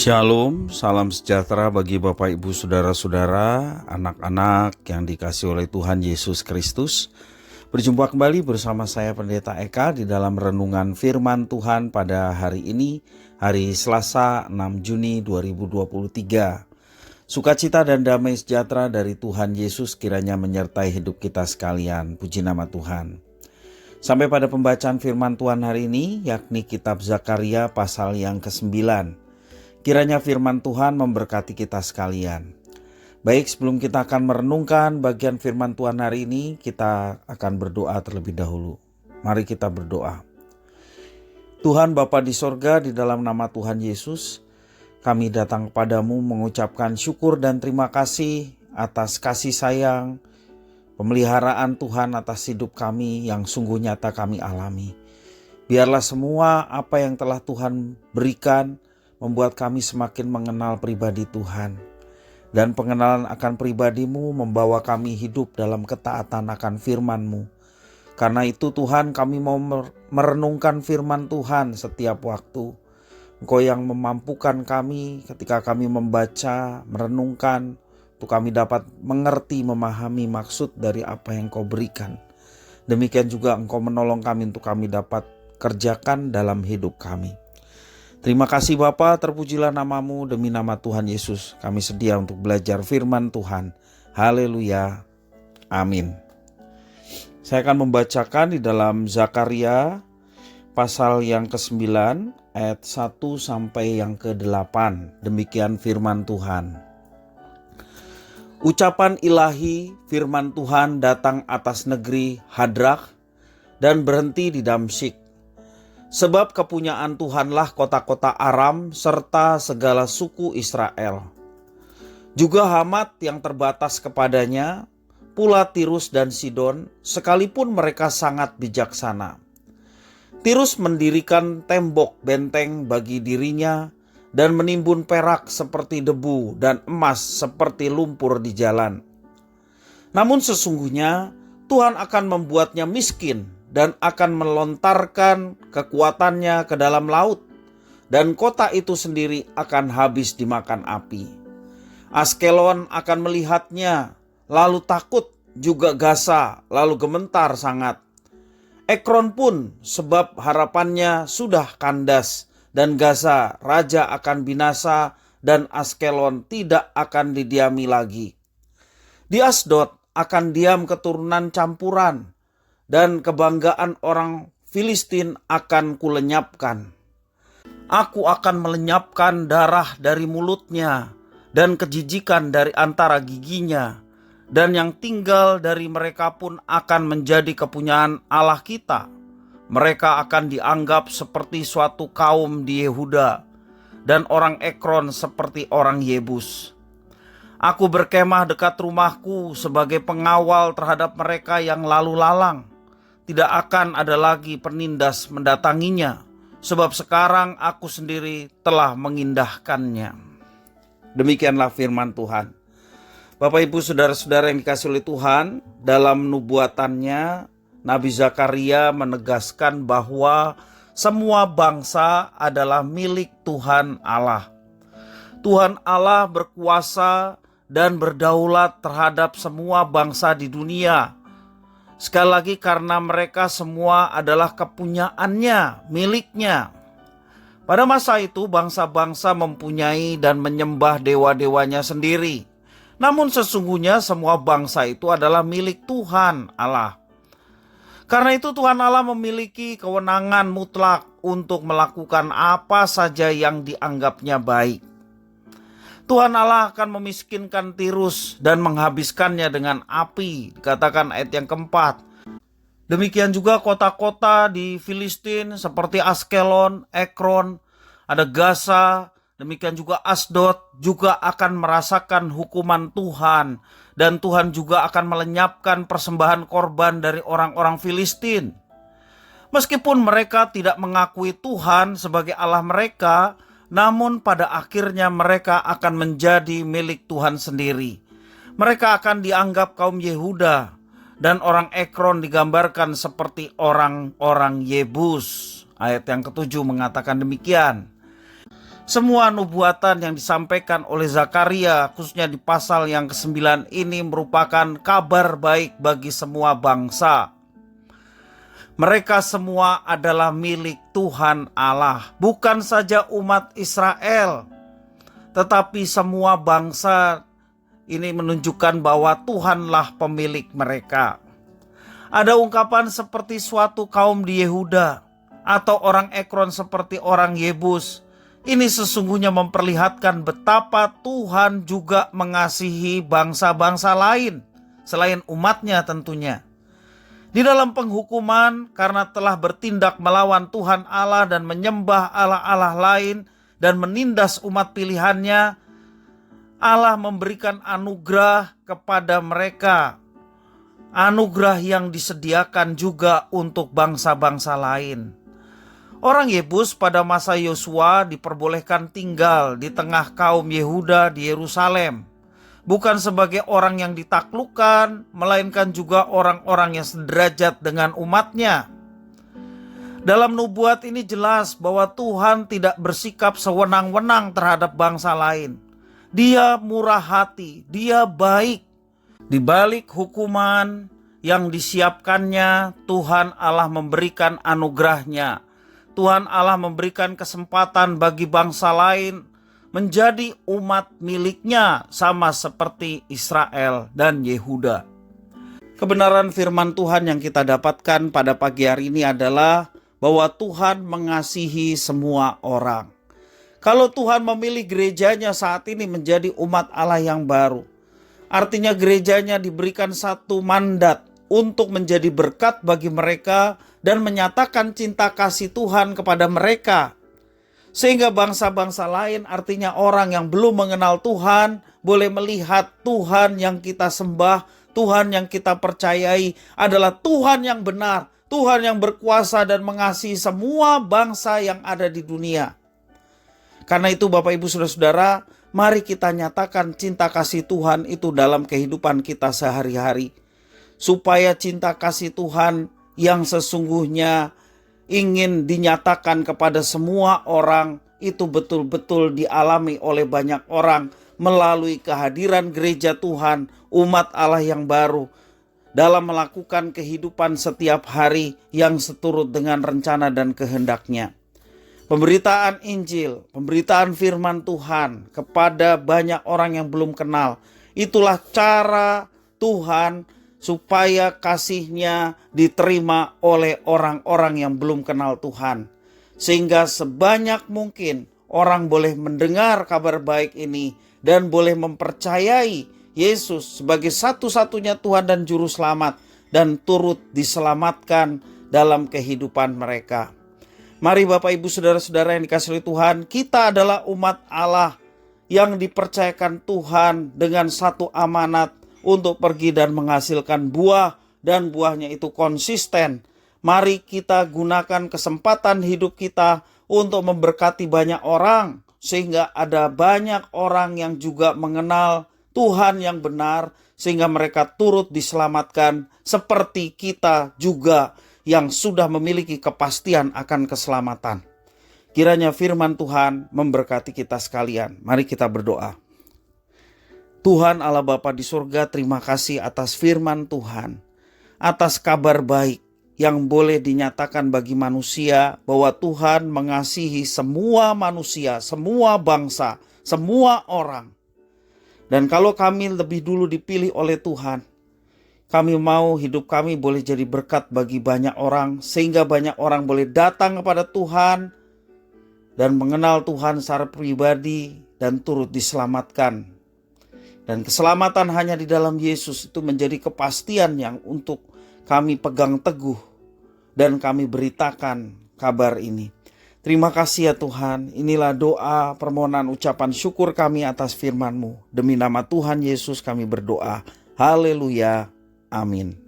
Shalom, salam sejahtera bagi Bapak Ibu Saudara-saudara, anak-anak yang dikasihi oleh Tuhan Yesus Kristus. Berjumpa kembali bersama saya Pendeta Eka di dalam renungan firman Tuhan pada hari ini, hari Selasa 6 Juni 2023. Sukacita dan damai sejahtera dari Tuhan Yesus kiranya menyertai hidup kita sekalian. Puji nama Tuhan. Sampai pada pembacaan firman Tuhan hari ini, yakni kitab Zakaria pasal yang ke-9. Kiranya firman Tuhan memberkati kita sekalian. Baik, sebelum kita akan merenungkan bagian firman Tuhan hari ini, kita akan berdoa terlebih dahulu. Mari kita berdoa. Tuhan Bapa di sorga, di dalam nama Tuhan Yesus, kami datang kepadamu mengucapkan syukur dan terima kasih atas kasih sayang, pemeliharaan Tuhan atas hidup kami yang sungguh nyata kami alami. Biarlah semua apa yang telah Tuhan berikan membuat kami semakin mengenal pribadi Tuhan. Dan pengenalan akan pribadi-Mu membawa kami hidup dalam ketaatan akan firman-Mu. Karena itu Tuhan, kami mau merenungkan firman Tuhan setiap waktu. Engkau yang memampukan kami ketika kami membaca, merenungkan, untuk kami dapat mengerti, memahami maksud dari apa yang Kau berikan. Demikian juga Engkau menolong kami untuk kami dapat kerjakan dalam hidup kami. Terima kasih Bapa, terpujilah nama-Mu, demi nama Tuhan Yesus kami sedia untuk belajar firman Tuhan. Haleluya, amin. Saya akan membacakan di dalam Zakaria pasal yang ke-9 ayat 1 sampai yang ke-8. Demikian firman Tuhan. Ucapan ilahi firman Tuhan datang atas negeri Hadrak dan berhenti di Damsyik. Sebab kepunyaan Tuhanlah kota-kota Aram serta segala suku Israel. Juga Hamat yang terbatas kepadanya, pula Tirus dan Sidon, sekalipun mereka sangat bijaksana. Tirus mendirikan tembok benteng bagi dirinya dan menimbun perak seperti debu dan emas seperti lumpur di jalan. Namun sesungguhnya Tuhan akan membuatnya miskin dan akan melontarkan kekuatannya ke dalam laut, dan kota itu sendiri akan habis dimakan api. Askelon akan melihatnya, lalu takut, juga Gaza, lalu gementar sangat. Ekron pun, sebab harapannya sudah kandas, dan Gaza, raja akan binasa, dan Askelon tidak akan didiami lagi. Di Asdod akan diam keturunan campuran, dan kebanggaan orang Filistin akan kulenyapkan. Aku akan melenyapkan darah dari mulutnya dan kejijikan dari antara giginya, dan yang tinggal dari mereka pun akan menjadi kepunyaan Allah kita. Mereka akan dianggap seperti suatu kaum di Yehuda, dan orang Ekron seperti orang Yebus. Aku berkemah dekat rumahku sebagai pengawal terhadap mereka yang lalu lalang. Tidak akan ada lagi penindas mendatanginya, sebab sekarang aku sendiri telah mengindahkannya. Demikianlah firman Tuhan. Bapak Ibu Saudara-saudara yang dikasihi oleh Tuhan, dalam nubuatannya Nabi Zakaria menegaskan bahwa semua bangsa adalah milik Tuhan Allah. Tuhan Allah berkuasa dan berdaulat terhadap semua bangsa di dunia. Sekali lagi, karena mereka semua adalah kepunyaannya, miliknya. Pada masa itu bangsa-bangsa mempunyai dan menyembah dewa-dewanya sendiri. Namun sesungguhnya semua bangsa itu adalah milik Tuhan Allah. Karena itu Tuhan Allah memiliki kewenangan mutlak untuk melakukan apa saja yang dianggapnya baik. Tuhan Allah akan memiskinkan Tirus dan menghabiskannya dengan api, dikatakan ayat yang keempat. Demikian juga kota-kota di Filistin seperti Askelon, Ekron, ada Gaza, demikian juga Asdod juga akan merasakan hukuman Tuhan. Dan Tuhan juga akan melenyapkan persembahan korban dari orang-orang Filistin. Meskipun mereka tidak mengakui Tuhan sebagai Allah mereka, namun pada akhirnya mereka akan menjadi milik Tuhan sendiri. Mereka akan dianggap kaum Yehuda, dan orang Ekron digambarkan seperti orang-orang Yebus. Ayat yang ke-7 mengatakan demikian. Semua nubuatan yang disampaikan oleh Zakaria, khususnya di pasal yang ke-9 ini, merupakan kabar baik bagi semua bangsa. Mereka semua adalah milik Tuhan Allah, bukan saja umat Israel, tetapi semua bangsa. Ini menunjukkan bahwa Tuhanlah pemilik mereka. Ada ungkapan seperti suatu kaum di Yehuda atau orang Ekron seperti orang Yebus. Ini sesungguhnya memperlihatkan betapa Tuhan juga mengasihi bangsa-bangsa lain selain umatnya tentunya. Di dalam penghukuman karena telah bertindak melawan Tuhan Allah dan menyembah Allah-Allah lain dan menindas umat pilihannya, Allah memberikan anugerah kepada mereka. Anugerah yang disediakan juga untuk bangsa-bangsa lain. Orang Yebus pada masa Yosua diperbolehkan tinggal di tengah kaum Yehuda di Yerusalem. Bukan sebagai orang yang ditaklukkan, melainkan juga orang-orang yang sederajat dengan umatnya. Dalam nubuat ini jelas bahwa Tuhan tidak bersikap sewenang-wenang terhadap bangsa lain. Dia murah hati, dia baik. Di balik hukuman yang disiapkannya, Tuhan Allah memberikan anugerahnya. Tuhan Allah memberikan kesempatan bagi bangsa lain menjadi umat miliknya, sama seperti Israel dan Yehuda. Kebenaran firman Tuhan yang kita dapatkan pada pagi hari ini adalah bahwa Tuhan mengasihi semua orang. Kalau Tuhan memilih gerejanya saat ini menjadi umat Allah yang baru, artinya gerejanya diberikan satu mandat untuk menjadi berkat bagi mereka dan menyatakan cinta kasih Tuhan kepada mereka. Sehingga bangsa-bangsa lain, artinya orang yang belum mengenal Tuhan, boleh melihat Tuhan yang kita sembah, Tuhan yang kita percayai adalah Tuhan yang benar, Tuhan yang berkuasa dan mengasihi semua bangsa yang ada di dunia. Karena itu Bapak Ibu Saudara-saudara, mari kita nyatakan cinta kasih Tuhan itu dalam kehidupan kita sehari-hari. Supaya cinta kasih Tuhan yang sesungguhnya ingin dinyatakan kepada semua orang itu betul-betul dialami oleh banyak orang melalui kehadiran gereja Tuhan, umat Allah yang baru, dalam melakukan kehidupan setiap hari yang seturut dengan rencana dan kehendaknya. Pemberitaan Injil, pemberitaan firman Tuhan kepada banyak orang yang belum kenal, itulah cara Tuhan supaya kasih-Nya diterima oleh orang-orang yang belum kenal Tuhan. Sehingga sebanyak mungkin orang boleh mendengar kabar baik ini dan boleh mempercayai Yesus sebagai satu-satunya Tuhan dan Juru Selamat dan turut diselamatkan dalam kehidupan mereka. Mari Bapak Ibu Saudara-saudara yang dikasihi Tuhan, kita adalah umat Allah yang dipercayakan Tuhan dengan satu amanat untuk pergi dan menghasilkan buah, dan buahnya itu konsisten. Mari kita gunakan kesempatan hidup kita untuk memberkati banyak orang, sehingga ada banyak orang yang juga mengenal Tuhan yang benar, sehingga mereka turut diselamatkan seperti kita juga yang sudah memiliki kepastian akan keselamatan. Kiranya firman Tuhan memberkati kita sekalian. Mari kita berdoa. Tuhan Allah Bapa di surga, terima kasih atas firman Tuhan, atas kabar baik yang boleh dinyatakan bagi manusia bahwa Tuhan mengasihi semua manusia, semua bangsa, semua orang. Dan kalau kami lebih dulu dipilih oleh Tuhan, kami mau hidup kami boleh jadi berkat bagi banyak orang, sehingga banyak orang boleh datang kepada Tuhan dan mengenal Tuhan secara pribadi dan turut diselamatkan. Dan keselamatan hanya di dalam Yesus itu menjadi kepastian yang untuk kami pegang teguh dan kami beritakan kabar ini. Terima kasih ya Tuhan, inilah doa, permohonan, ucapan syukur kami atas firman-Mu. Demi nama Tuhan Yesus kami berdoa. Haleluya. Amin.